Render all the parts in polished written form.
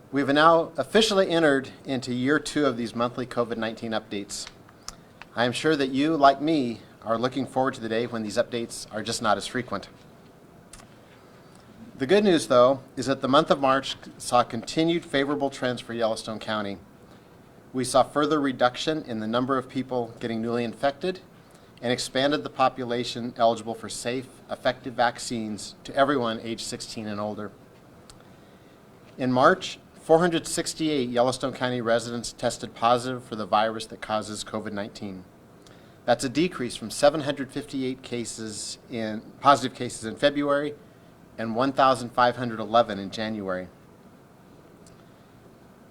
We have now officially entered into year 2 of these monthly COVID-19 updates. I am sure that you, like me, are looking forward to the day when these updates are just not as frequent. The good news, though, is that the month of March saw continued favorable trends for Yellowstone County. We saw further reduction in the number of people getting newly infected and expanded the population eligible for safe, effective vaccines to everyone age 16 and older. In March, 468 Yellowstone County residents tested positive for the virus that causes COVID-19. That's a decrease from 758 positive cases in February and 1,511 in January.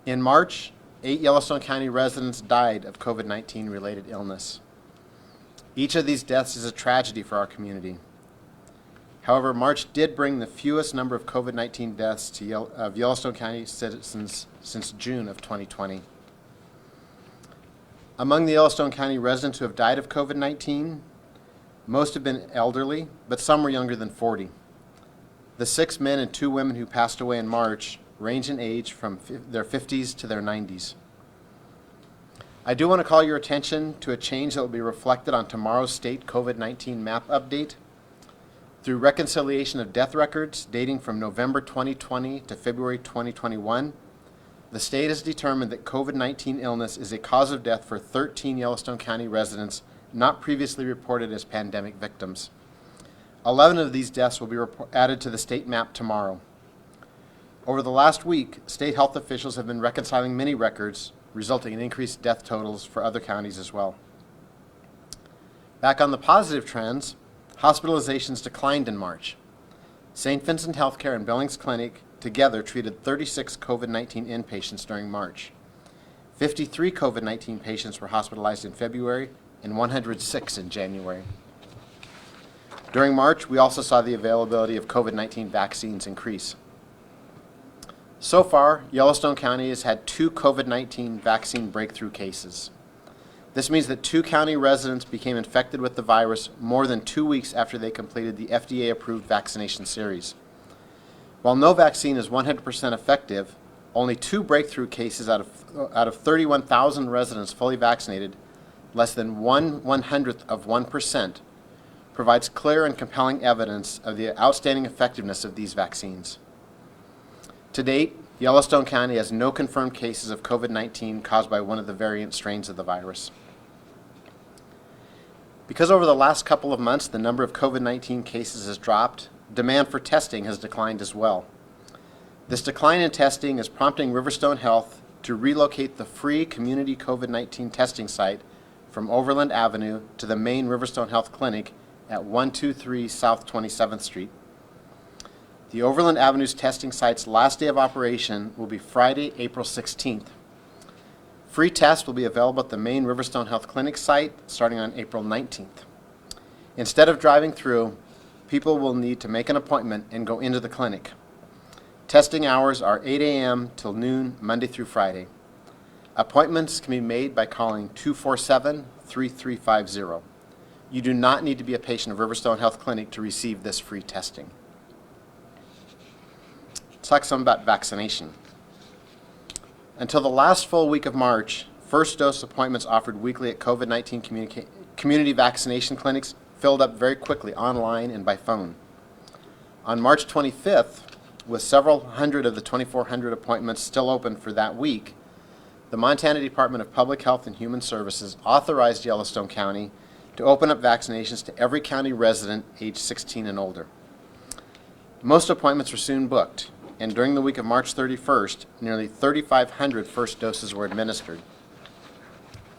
In March, 8 Yellowstone County residents died of COVID-19 related illness. Each of these deaths is a tragedy for our community. However, March did bring the fewest number of COVID-19 deaths of Yellowstone County citizens since June of 2020. Among the Yellowstone County residents who have died of COVID-19, most have been elderly, but some were younger than 40. The 6 men and 2 women who passed away in March range in age from their 50s to their 90s. I do want to call your attention to a change that will be reflected on tomorrow's state COVID-19 map update. Through reconciliation of death records dating from November 2020 to February 2021, the state has determined that COVID-19 illness is a cause of death for 13 Yellowstone County residents not previously reported as pandemic victims. 11 of these deaths will be added to the state map tomorrow. Over the last week, state health officials have been reconciling many records, resulting in increased death totals for other counties as well. Back on the positive trends, hospitalizations declined in March. St. Vincent Healthcare and Billings Clinic together treated 36 COVID-19 inpatients during March. 53 COVID-19 patients were hospitalized in February and 106 in January. During March, we also saw the availability of COVID-19 vaccines increase. So far, Yellowstone County has had 2 COVID-19 vaccine breakthrough cases. This means that 2 county residents became infected with the virus more than 2 weeks after they completed the FDA-approved vaccination series. While no vaccine is 100% effective, only 2 breakthrough cases out of 31,000 residents fully vaccinated, less than 1/100th%, provides clear and compelling evidence of the outstanding effectiveness of these vaccines. To date, Yellowstone County has no confirmed cases of COVID-19 caused by one of the variant strains of the virus. Because over the last couple of months the number of COVID-19 cases has dropped, demand for testing has declined as well. This decline in testing is prompting Riverstone Health to relocate the free community COVID-19 testing site from Overland Avenue to the main Riverstone Health Clinic at 123 South 27th Street. The Overland Avenue's testing site's last day of operation will be Friday, April 16th. Free tests will be available at the main Riverstone Health Clinic site starting on April 19th. Instead of driving through, people will need to make an appointment and go into the clinic. Testing hours are 8 a.m. till noon, Monday through Friday. Appointments can be made by calling 247-3350. You do not need to be a patient of Riverstone Health Clinic to receive this free testing. Let's talk some about vaccination. Until the last full week of March, first dose appointments offered weekly at COVID-19 community vaccination clinics filled up very quickly online and by phone. On March 25th, with several hundred of the 2,400 appointments still open for that week, the Montana Department of Public Health and Human Services authorized Yellowstone County to open up vaccinations to every county resident age 16 and older. Most appointments were soon booked, and during the week of March 31st, nearly 3,500 first doses were administered.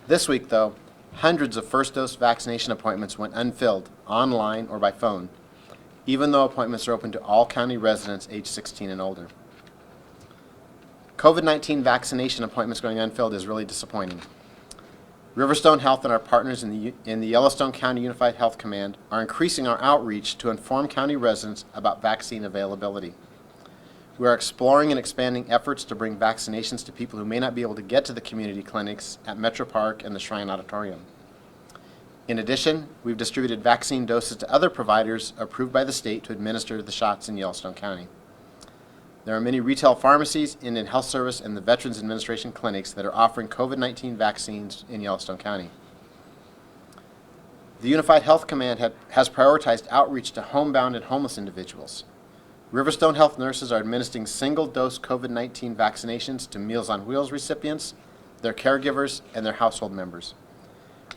This week, though, hundreds of first dose vaccination appointments went unfilled, online or by phone, even though appointments are open to all county residents age 16 and older. COVID-19 vaccination appointments going unfilled is really disappointing. Riverstone Health and our partners in the Yellowstone County Unified Health Command are increasing our outreach to inform county residents about vaccine availability. We are exploring and expanding efforts to bring vaccinations to people who may not be able to get to the community clinics at Metro Park and the Shrine Auditorium. In addition, we've distributed vaccine doses to other providers approved by the state to administer the shots in Yellowstone County. There are many retail pharmacies, Indian Health Service, and the Veterans Administration clinics that are offering COVID-19 vaccines in Yellowstone County. The Unified Health Command has prioritized outreach to homebound and homeless individuals. Riverstone Health nurses are administering single-dose COVID-19 vaccinations to Meals on Wheels recipients, their caregivers, and their household members.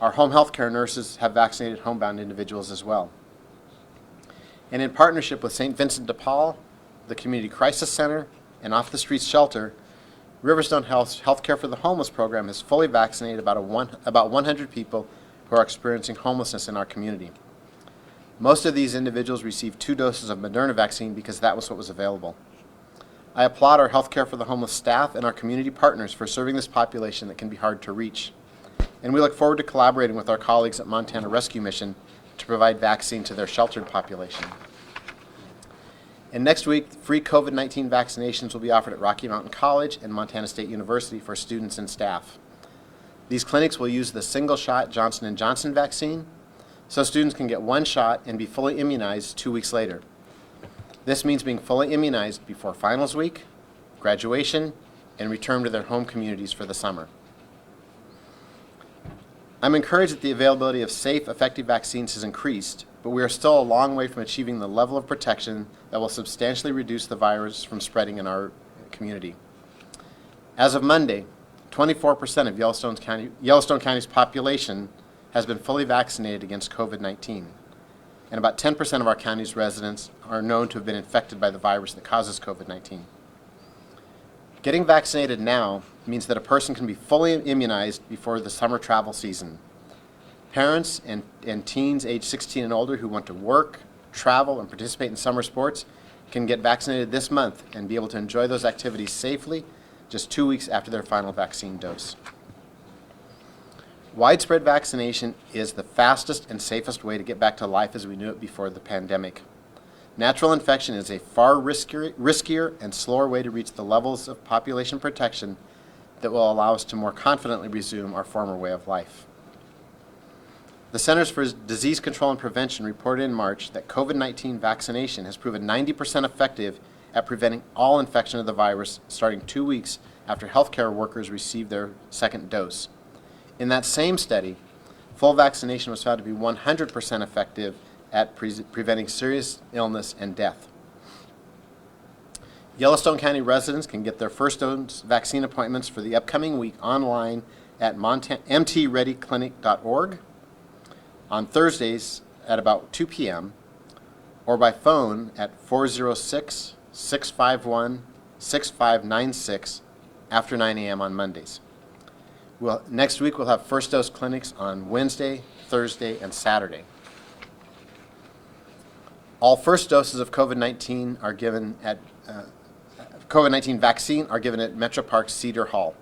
Our home health care nurses have vaccinated homebound individuals as well. And in partnership with St. Vincent de Paul, the Community Crisis Center, and Off the Streets Shelter, Riverstone Health's Healthcare for the Homeless program has fully vaccinated about 100 people who are experiencing homelessness in our community. Most of these individuals received 2 doses of Moderna vaccine because that was what was available. I applaud our Healthcare for the Homeless staff and our community partners for serving this population that can be hard to reach. And we look forward to collaborating with our colleagues at Montana Rescue Mission to provide vaccine to their sheltered population. And next week, free COVID-19 vaccinations will be offered at Rocky Mountain College and Montana State University for students and staff. These clinics will use the single-shot Johnson & Johnson vaccine, so students can get 1 shot and be fully immunized 2 weeks later. This means being fully immunized before finals week, graduation, and return to their home communities for the summer. I'm encouraged that the availability of safe, effective vaccines has increased, but we are still a long way from achieving the level of protection that will substantially reduce the virus from spreading in our community. As of Monday, 24% of Yellowstone County's population has been fully vaccinated against COVID-19, and about 10% of our county's residents are known to have been infected by the virus that causes COVID-19. Getting vaccinated now means that a person can be fully immunized before the summer travel season. Parents and teens age 16 and older who want to work, travel, and participate in summer sports can get vaccinated this month and be able to enjoy those activities safely just 2 weeks after their final vaccine dose. Widespread vaccination is the fastest and safest way to get back to life as we knew it before the pandemic. Natural infection is a far riskier and slower way to reach the levels of population protection that will allow us to more confidently resume our former way of life. The Centers for Disease Control and Prevention reported in March that COVID-19 vaccination has proven 90% effective at preventing all infection of the virus starting 2 weeks after healthcare workers received their second dose. In that same study, full vaccination was found to be 100% effective at preventing serious illness and death. Yellowstone County residents can get their first dose vaccine appointments for the upcoming week online at mtreadyclinic.org, on Thursdays at about 2 p.m., or by phone at 406-651-6596 after 9 a.m. on Mondays. Next week we'll have first dose clinics on Wednesday, Thursday, and Saturday. All first doses of COVID-19 vaccine are given at Metro Park Cedar Hall.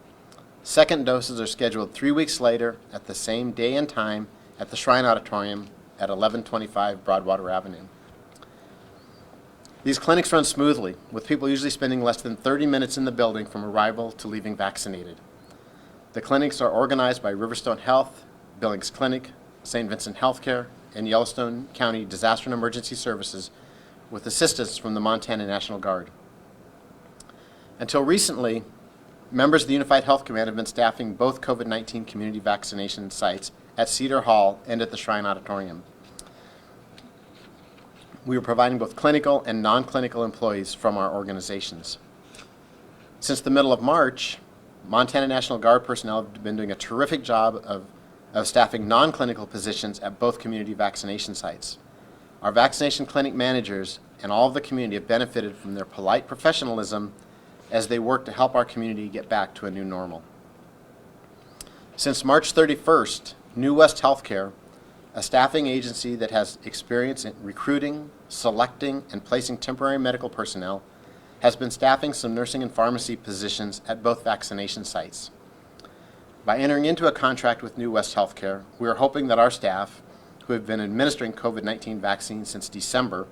Second doses are scheduled 3 weeks later at the same day and time at the Shrine Auditorium at 1125 Broadwater Avenue. These clinics run smoothly, with people usually spending less than 30 minutes in the building from arrival to leaving vaccinated. The clinics are organized by Riverstone Health, Billings Clinic, St. Vincent Healthcare, and Yellowstone County Disaster and Emergency Services with assistance from the Montana National Guard. Until recently, members of the Unified Health Command have been staffing both COVID-19 community vaccination sites at Cedar Hall and at the Shrine Auditorium. We are providing both clinical and non-clinical employees from our organizations. Since the middle of March, Montana National Guard personnel have been doing a terrific job of staffing non-clinical positions at both community vaccination sites. Our vaccination clinic managers and all of the community have benefited from their polite professionalism as they work to help our community get back to a new normal. Since March 31st, New West Healthcare, a staffing agency that has experience in recruiting, selecting, and placing temporary medical personnel, has been staffing some nursing and pharmacy positions at both vaccination sites. By entering into a contract with New West Healthcare, we are hoping that our staff, who have been administering COVID-19 vaccines since December,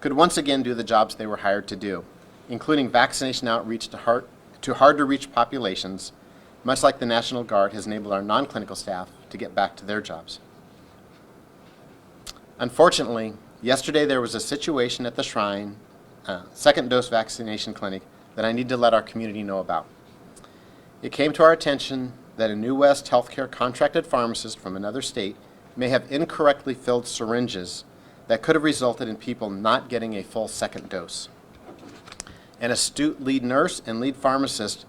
could once again do the jobs they were hired to do, including vaccination outreach to hard-to-reach populations, much like the National Guard has enabled our non-clinical staff to get back to their jobs. Unfortunately, yesterday there was a situation at the Shrine second dose vaccination clinic that I need to let our community know about. It came to our attention that a New West Healthcare contracted pharmacist from another state may have incorrectly filled syringes that could have resulted in people not getting a full second dose. An astute lead nurse and lead pharmacist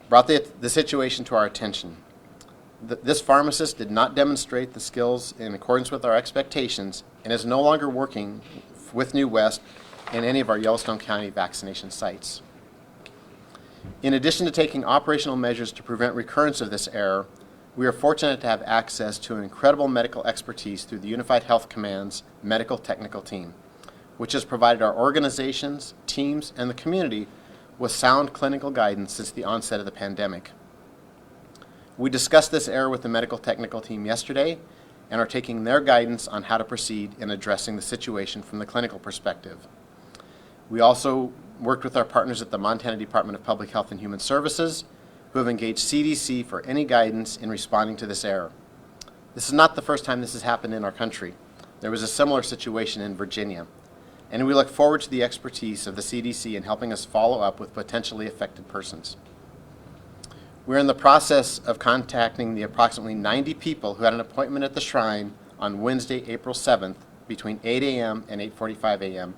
brought the situation to our attention. This pharmacist did not demonstrate the skills in accordance with our expectations and is no longer working with New West in any of our Yellowstone County vaccination sites. In addition to taking operational measures to prevent recurrence of this error, we are fortunate to have access to an incredible medical expertise through the Unified Health Command's medical technical team, which has provided our organizations, teams, and the community with sound clinical guidance since the onset of the pandemic. We discussed this error with the medical technical team yesterday and are taking their guidance on how to proceed in addressing the situation from the clinical perspective. We also worked with our partners at the Montana Department of Public Health and Human Services, who have engaged CDC for any guidance in responding to this error. This is not the first time this has happened in our country. There was a similar situation in Virginia, and we look forward to the expertise of the CDC in helping us follow up with potentially affected persons. We're in the process of contacting the approximately 90 people who had an appointment at the shrine on Wednesday, April 7th, between 8 a.m. and 8:45 a.m.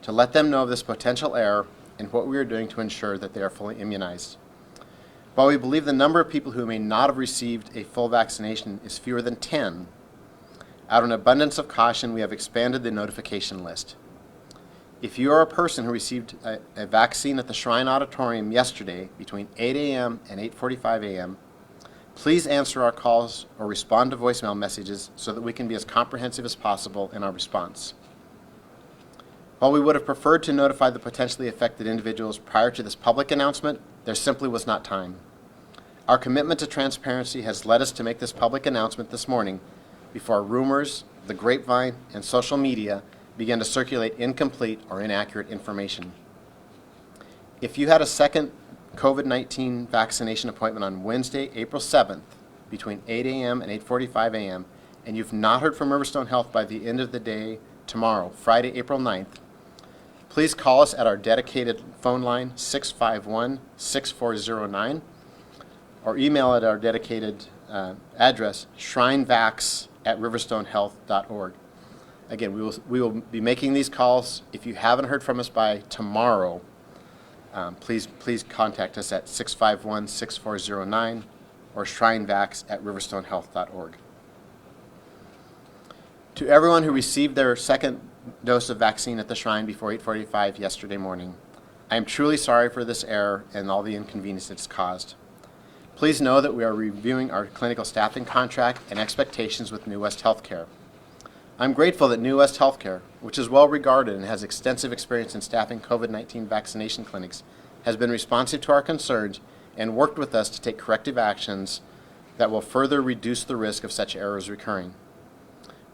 to let them know of this potential error and what we are doing to ensure that they are fully immunized. While we believe the number of people who may not have received a full vaccination is fewer than 10, out of an abundance of caution, we have expanded the notification list. If you are a person who received a vaccine at the Shrine Auditorium yesterday between 8 a.m. and 8:45 a.m., please answer our calls or respond to voicemail messages so that we can be as comprehensive as possible in our response. While we would have preferred to notify the potentially affected individuals prior to this public announcement, there simply was not time. Our commitment to transparency has led us to make this public announcement this morning before rumors, the grapevine, and social media began to circulate incomplete or inaccurate information. If you had a second COVID-19 vaccination appointment on Wednesday, April 7th, between 8 a.m. and 8:45 a.m., and you've not heard from Riverstone Health by the end of the day tomorrow, Friday, April 9th, please call us at our dedicated phone line, 651-6409, or email at our dedicated address, shrinevax@riverstonehealth.org. Again, we will be making these calls. If you haven't heard from us by tomorrow, please contact us at 651-6409 or shrinevax@riverstonehealth.org. To everyone who received their second dose of vaccine at the Shrine before 8:45 yesterday morning, I am truly sorry for this error and all the inconvenience it's caused. Please know that we are reviewing our clinical staffing contract and expectations with New West Healthcare. I'm grateful that New West Healthcare, which is well regarded and has extensive experience in staffing COVID-19 vaccination clinics, has been responsive to our concerns and worked with us to take corrective actions that will further reduce the risk of such errors recurring.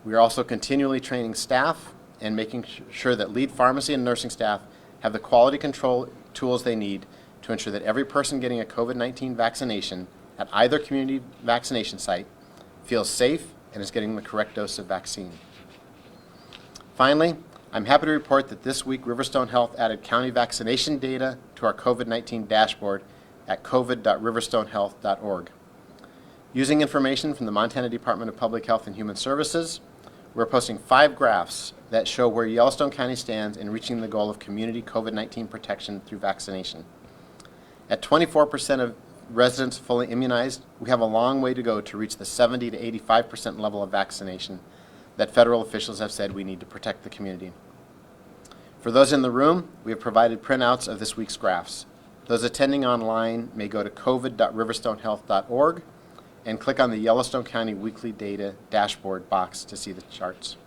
We are also continually training staff and making sure that lead pharmacy and nursing staff have the quality control tools they need to ensure that every person getting a COVID-19 vaccination at either community vaccination site feels safe and is getting the correct dose of vaccine. Finally, I'm happy to report that this week Riverstone Health added county vaccination data to our COVID-19 dashboard at covid.riverstonehealth.org. Using information from the Montana Department of Public Health and Human Services, we're posting 5 graphs that show where Yellowstone County stands in reaching the goal of community COVID-19 protection through vaccination. At 24% of residents fully immunized, we have a long way to go to reach the 70 to 85% level of vaccination that federal officials have said we need to protect the community. For those in the room, we have provided printouts of this week's graphs. Those attending online may go to covid.riverstonehealth.org and click on the Yellowstone County Weekly Data Dashboard box to see the charts.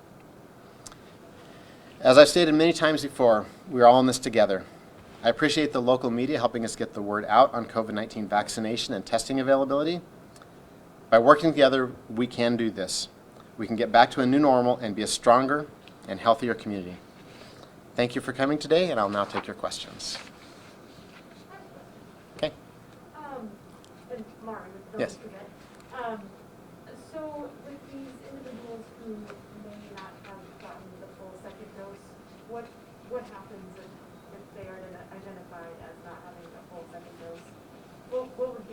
As I've stated many times before, we are all in this together. I appreciate the local media helping us get the word out on COVID-19 vaccination and testing availability. By working together, we can do this. We can get back to a new normal and be a stronger and healthier community. Thank you for coming today, and I'll now take your questions. Okay. And Martin, don't Yes. forget. So with these individuals who may not have gotten the full second dose, what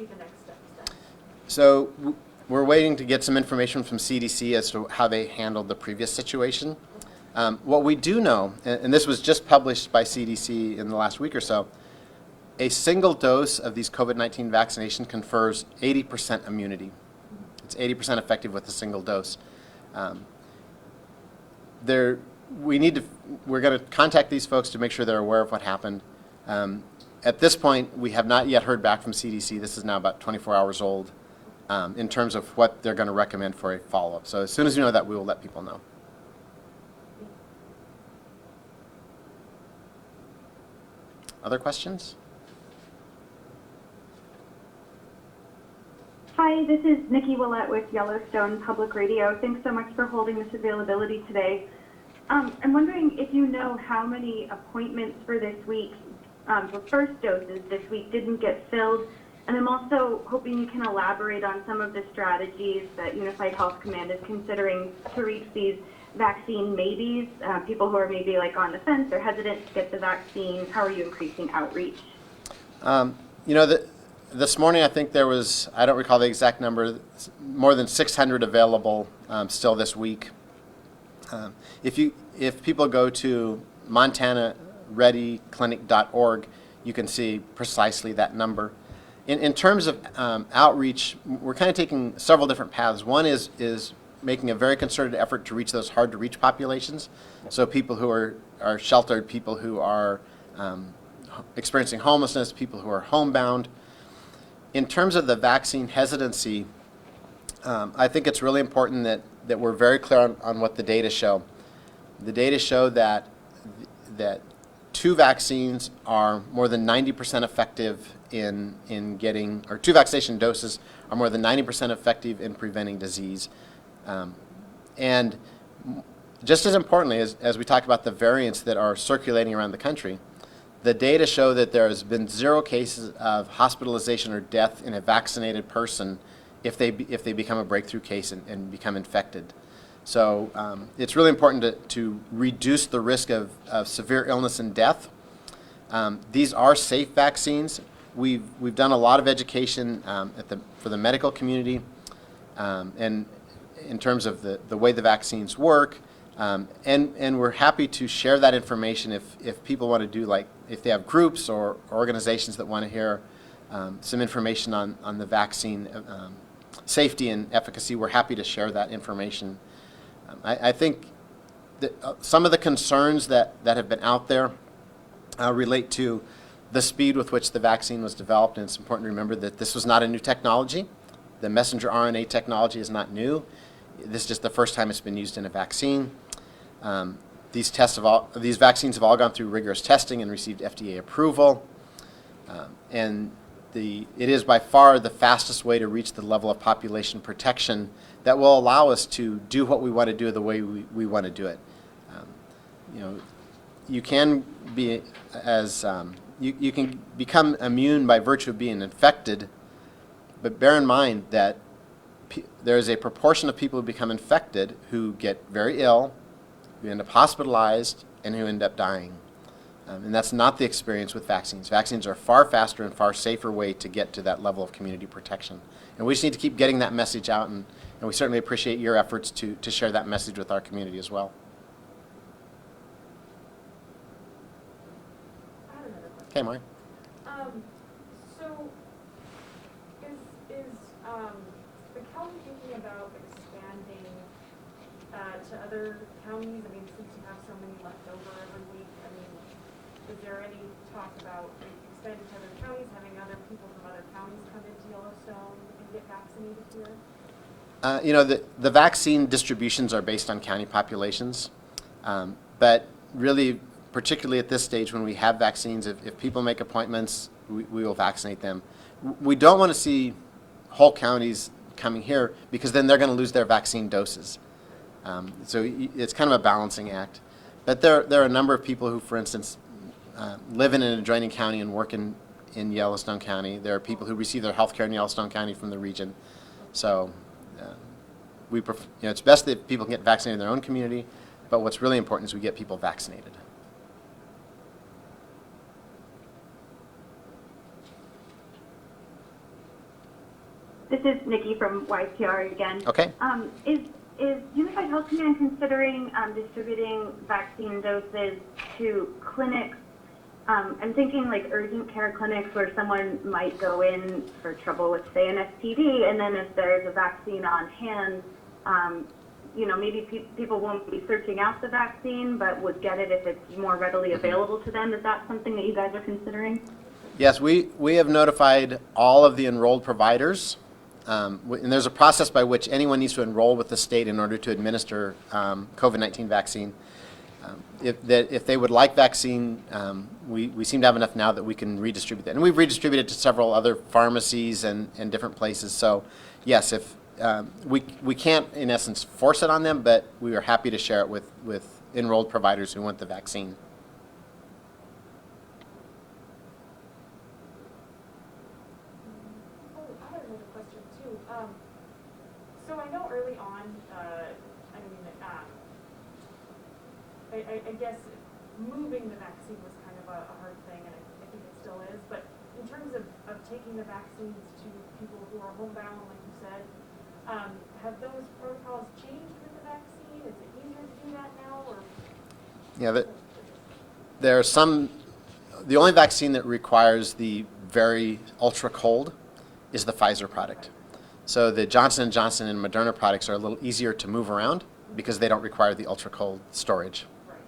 the next steps then? So we're waiting to get some information from CDC as to how they handled the previous situation. What we do know, and this was just published by CDC in the last week or so, a single dose of these COVID-19 vaccination confers 80% immunity. It's 80% effective with a single dose. We're going to contact these folks to make sure they're aware of what happened. At this point, we have not yet heard back from CDC. This is now about 24 hours old in terms of what they're going to recommend for a follow-up. So as soon as we know that, we will let people know. Other questions? Hi, this is Nikki Willett with Yellowstone Public Radio. Thanks so much for holding this availability today. I'm wondering if you know how many appointments for this week, for first doses this week, didn't get filled. And I'm also hoping you can elaborate on some of the strategies that Unified Health Command is considering to reach these vaccine maybes, people who are maybe like on the fence or hesitant to get the vaccine. How are you increasing outreach? This morning I think there was, I don't recall the exact number, more than 600 available still this week. If people go to montanareadyclinic.org, you can see precisely that number. In terms of outreach, we're kind of taking several different paths. One is making a very concerted effort to reach those hard-to-reach populations. So people who are sheltered, people who are experiencing homelessness, people who are homebound. In terms of the vaccine hesitancy, I think it's really important that we're very clear on what the data show. The data show that two vaccines are more than 90% effective in getting, or two vaccination doses are more than 90% effective in preventing disease. And just as importantly, as we talk about the variants that are circulating around the country, the data show that there has been 0 cases of hospitalization or death in a vaccinated person if they become a breakthrough case and become infected. So it's really important to reduce the risk of severe illness and death. These are safe vaccines. We've done a lot of education for the medical community and in terms of the way the vaccines work. And we're happy to share that information if people want to do, like, if they have groups or organizations that want to hear some information on the vaccine safety and efficacy. We're happy to share that information. I think that some of the concerns that have been out there relate to the speed with which the vaccine was developed, and it's important to remember that this was not a new technology. The messenger RNA technology is not new. This is just the first time it's been used in a vaccine. These vaccines have all gone through rigorous testing and received FDA approval. And it is by far the fastest way to reach the level of population protection that will allow us to do what we want to do the way we want to do it. You can be you can become immune by virtue of being infected, but bear in mind that there is a proportion of people who become infected who get very ill, who end up hospitalized, and who end up dying. And that's not the experience with vaccines. Vaccines are a far faster and far safer way to get to that level of community protection. And we just need to keep getting that message out, and we certainly appreciate your efforts to share that message with our community as well. I have another question. Okay, Mike. So is the county thinking about expanding to other counties? I mean, since you have so many left over every week, I mean, is there any talk about expanding to other counties, having other people from other counties come into Yellowstone and get vaccinated here? The vaccine distributions are based on county populations, but really, particularly at this stage when we have vaccines, if people make appointments, we will vaccinate them. We don't want to see whole counties coming here because then they're going to lose their vaccine doses. So it's kind of a balancing act. But there are a number of people who, for instance, live in an adjoining county and work in Yellowstone County. There are people who receive their health care in Yellowstone County from the region. So it's best that people can get vaccinated in their own community, but what's really important is we get people vaccinated. This is Nikki from YPR again. Okay. Is Unified Health Command considering distributing vaccine doses to clinics? I'm thinking like urgent care clinics where someone might go in for trouble with, say, an STD, and then if there's a vaccine on hand, maybe people won't be searching out the vaccine, but would get it if it's more readily available to them. Is that something that you guys are considering? Yes, we have notified all of the enrolled providers, and there's a process by which anyone needs to enroll with the state in order to administer COVID-19 vaccine. If they would like vaccine, we seem to have enough now that we can redistribute that. And we've redistributed to several other pharmacies and different places. So, yes, if we can't, in essence, force it on them, but we are happy to share it with enrolled providers who want the vaccine. I have another question too. So I know early on, I guess moving the vaccine was kind of a hard thing, and I think it still is. But in terms of taking the vaccines to people who are homebound, like you said, have those protocols changed with the vaccine? Is it easier to do that now, or? Yeah, there are some. The only vaccine that requires the very ultra cold is the Pfizer product. So the Johnson & Johnson and Moderna products are a little easier to move around because they don't require the ultra cold storage. Right.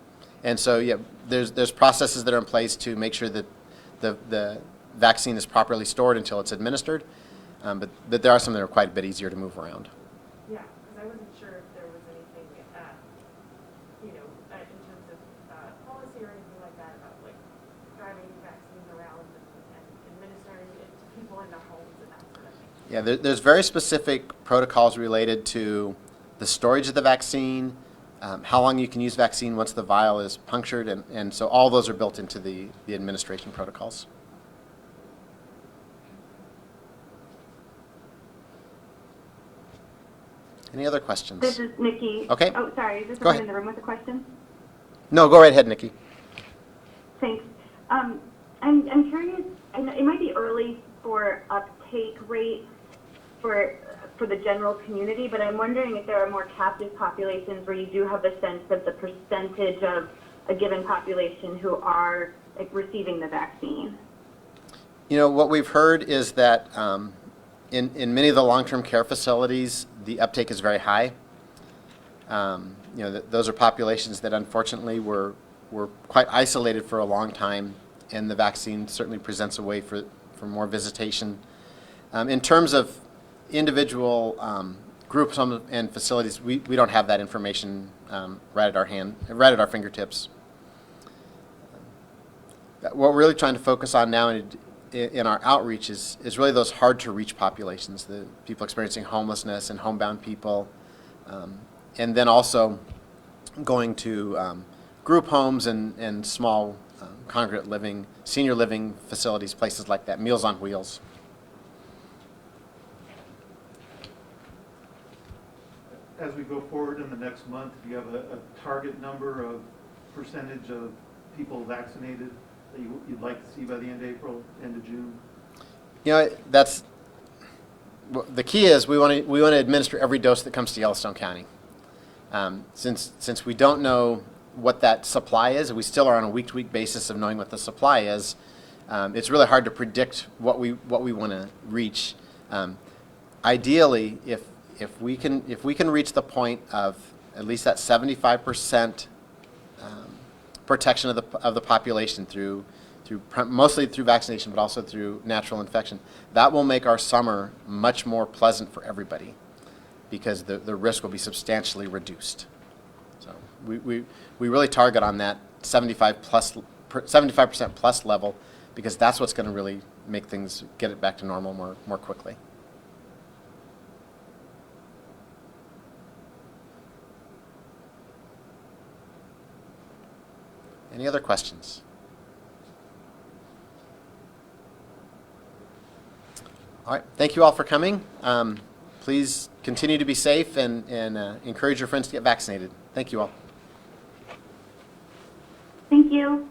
And so, yeah, there's processes that are in place to make sure that the vaccine is properly stored until it's administered. But there are some that are quite a bit easier to move around. Yeah, because I wasn't sure if there was anything, in terms of policy or anything like that about like driving vaccines around and administering it to people in their homes and that sort of thing. Yeah, there's very specific protocols related to the storage of the vaccine, how long you can use vaccine once the vial is punctured, and so all those are built into the administration protocols. Any other questions? This is Nikki. Okay. Oh, sorry. Is this Go someone ahead. in the room with a question? No, go right ahead, Nikki. Thanks. I'm curious. I know it might be early for uptake rates for the general community, but I'm wondering if there are more captive populations where you do have a sense of the percentage of a given population who are receiving the vaccine. What we've heard is that in many of the long-term care facilities, the uptake is very high. Those are populations that unfortunately were quite isolated for a long time, and the vaccine certainly presents a way for more visitation. In terms of individual groups and facilities, we don't have that information right at our fingertips. What we're really trying to focus on now in our outreach is really those hard-to-reach populations, the people experiencing homelessness and homebound people, and then also going to group homes and small congregate living, senior living facilities, places like that, Meals on Wheels. As we go forward in the next month, do you have a target number of percentage of people vaccinated that you'd like to see by the end of April, end of June? That's the key. Is we want to administer every dose that comes to Yellowstone County. Since we don't know what that supply is, we still are on a week-to-week basis of knowing what the supply is. It's really hard to predict what we want to reach. Ideally, if we can reach the point of at least that 75% protection of the population through mostly through vaccination, but also through natural infection, that will make our summer much more pleasant for everybody, because the risk will be substantially reduced. So we really target on that 75% plus level, because that's what's going to really make things get it back to normal more quickly. Any other questions? All right. Thank you all for coming. Please continue to be safe and encourage your friends to get vaccinated. Thank you all. Thank you.